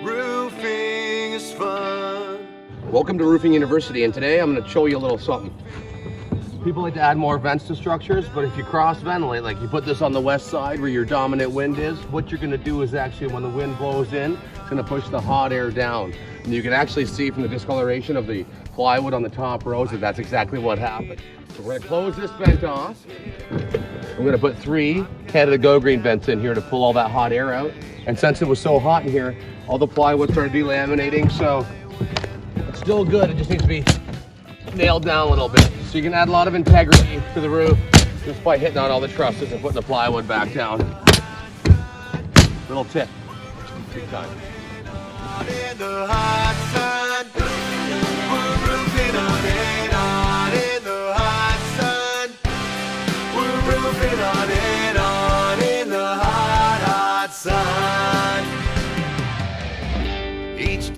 Roofing is fun. Welcome to Roofing University, and today I'm going to show you a little something. People like to add more vents to structures, but if you cross ventilate, like you put this on the west side where your dominant wind is, what you're going to do is actually when the wind blows in, it's going to push the hot air down. And you can actually see from the discoloration of the plywood on the top rows that that's exactly what happened. So we're going to close this vent off. We're going to put 3 Canada Go Green vents in here to pull all that hot air out. And since it was so hot in here, all the plywood started delaminating, so it's still good. It just needs to be nailed down a little bit. So you can add a lot of integrity to the roof just by hitting on all the trusses and putting the plywood back down. Little tip. Big time. In the hot sun, we're roofing on it, on in the hot sun. We're roofing on it, on in the hot, hot sun. Each